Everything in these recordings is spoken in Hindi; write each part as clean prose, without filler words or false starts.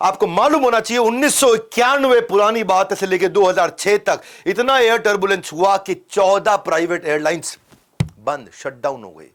आपको मालूम होना चाहिए 1991 पुरानी बात से लेकर 2006 तक इतना एयर टर्बुलेंस हुआ कि 14 प्राइवेट एयरलाइंस बंद, शटडाउन हो गई।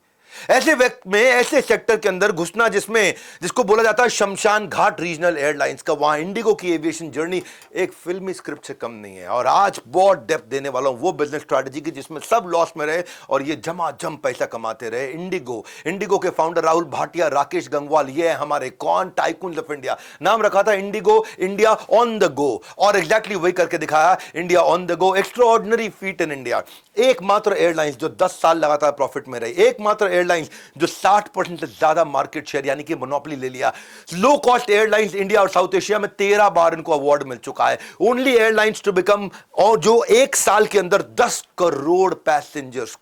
ऐसे वक्त में ऐसे सेक्टर के अंदर घुसना जिसको बोला जाता है शमशान घाट रीजनल एयरलाइंस का, वहां इंडिगो की एविएशन जर्नी एक फिल्मी स्क्रिप्ट से कम नहीं है। और आज बहुत डेप्थ देने वाला हूं वो बिजनेस स्ट्रैटेजी की जिसमें सब लॉस में रहे और ये झमाझम पैसा कमाते रहे। इंडिगो के फाउंडर राहुल भाटिया, राकेश गंगवाल, ये है हमारे कौन टाइकून्स ऑफ इंडिया। नाम रखा था Indigo, India on the go, और एग्जैक्टली वही करके दिखाया, India on the go. Extraordinary feet in India. एकमात्र एयरलाइंस जो 10 साल लगातार प्रॉफिट में रही, एकमात्र एयरलाइंस जो 60% से ज्यादा मार्केट शेयर यानी कि मोनोपोली ले लिया। लो कॉस्ट एयरलाइंस इंडिया और साउथ एशिया में 13 बार इनको अवार्ड मिल चुका है। ओनली एयरलाइंस टू बिकम, और जो एक साल के अंदर 10 करोड़ पैसेंजर्स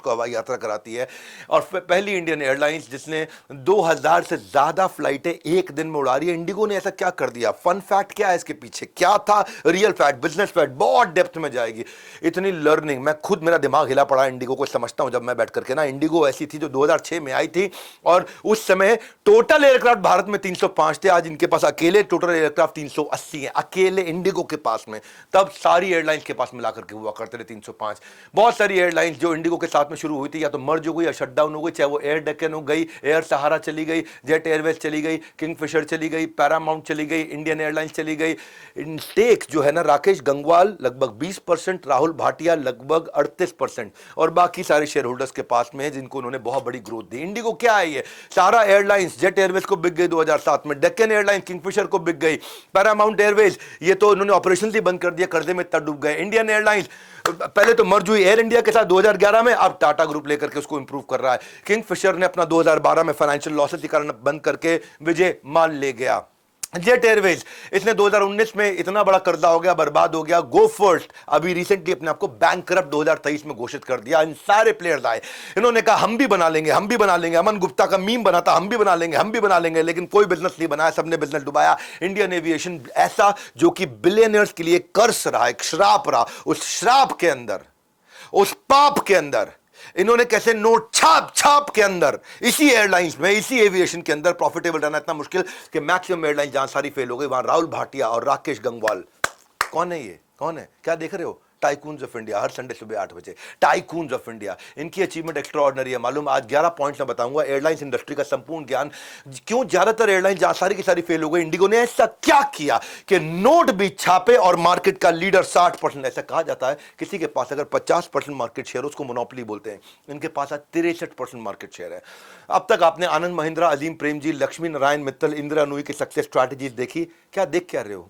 को हवाई यात्रा कराती है। और पहली इंडियन एयरलाइंस जिसने 2000 से ज्यादा फ्लाइटें एक दिन में उड़ा रही है। इंडिगो ने ऐसा क्या कर दिया? फन फैक्ट क्या है इसके पीछे, क्या था रियल फैक्ट, बिजनेस फैक्ट, बहुत डेप्थ में जाएगी। इतनी लर्निंग, मैं खुद, मेरा दिमाग हिला पड़ा इंडिगो को समझता हूं जब मैं बैठ करके ना। इंडिगो ऐसी थी जो 2006 में आई थी और उस समय टोटल एयरक्राफ्ट भारत में 305 थे। आज इनके पास अकेले टोटल एयरक्राफ्ट 380 हैं, अकेले इंडिगो के पास में। तब सारी एयरलाइंस के पास मिलाकर के हुआ करते थे 305। बहुत सारी एयरलाइंस जो इंडिगो के साथ में शुरू हुई थी या तो मर्ज हो गई या शटडाउन हो गई, चाहे वो एयर डेक्कन हो गई, एयर सहारा चली गई, जेट एयरवेज चली गई, किंगफिशर चली गई, पैरामाउंट चली गई, इंडियन एयरलाइंस चली गई। स्टेक जो है ना, राकेश गंगवाल लगभग 20%, राहुल भाटिया लगभग 38%, और बाकी सारे शेयर होल्डर्स के पास में जिनको उन्होंने बहुत बड़ी ग्रोथ दी। इंडिगो क्या है ये? सारा एयरलाइंस, जेट एयरवेज को बिक गई 2007 में, डेक्कन एयरलाइंस किंगफिशर को बिक गई, पैरामाउंट एयरवेज ये तो उन्होंने ऑपरेशन ही बंद कर दिया, कर्जे में इतना डूब गए। इंडियन एयरलाइंस पहले तो मर्ज हुई एयर इंडिया के साथ 2011 में, अब टाटा ग्रुप लेकर के उसको इंप्रूव कर रहा है। किंगफिशर ने अपना 2012 में फाइनेंशियल लॉसेस के कारण बंद करके विजय मान ले गया। जेट एयरवेज, इसने 2019 में इतना बड़ा कर्जा हो गया, बर्बाद हो गया। गो फर्स्ट अभी रिसेंटली अपने आपको बैंकरप्ट 2023 में घोषित कर दिया। इन सारे प्लेयर्स आए, इन्होंने कहा हम भी बना लेंगे, हम भी बना लेंगे। अमन गुप्ता का मीम बना था, हम भी बना लेंगे, हम भी बना लेंगे, लेकिन कोई बिजनेस नहीं बनाया, सबने बिजनेस डुबाया। इंडियन एविएशन ऐसा जो कि बिलियनर्स के लिए कर्ज रहा, एक श्राप रहा, उस श्राप के अंदर, उस पाप के अंदर इन्होंने कैसे नोट छाप छाप के अंदर, इसी एयरलाइंस में, इसी एविएशन के अंदर प्रॉफिटेबल रहना इतना मुश्किल कि मैक्सिमम एयरलाइंस जहां सारी फेल हो गई वहां राहुल भाटिया और राकेश गंगवाल। कौन है ये? कौन है? क्या देख रहे हो? Tycoons of India, her Sunday सुबह 8 बजे, टाइकून्स ऑफ इंडिया। इनकी अचीवमेंट एक्स्ट्रा ऑर्डिनरी है। मालूम, आज 11 पॉइंट्स में बताऊंगा एयरलाइंस इंडस्ट्री का संपूर्ण ज्ञान, क्यों ज्यादातर एयरलाइंस जहां सारी की सारी फेल हो गई, इंडिगो ने ऐसा क्या किया कि नोट भी छापे और मार्केट का लीडर 60%। ऐसा कहा जाता है किसी के पास अगर 50% मार्केट शेयर, उसको मोनोपोली बोलते हैं। इनके पास आज 63% मार्केट शेयर है। अब तक आपने आनंद महिंद्रा, अजीम प्रेमजी, लक्ष्मी नारायण मित्तल, इंदिरा नूई की सक्सेस स्ट्रैटेजीज देखी, क्या देख क्या रहे हो?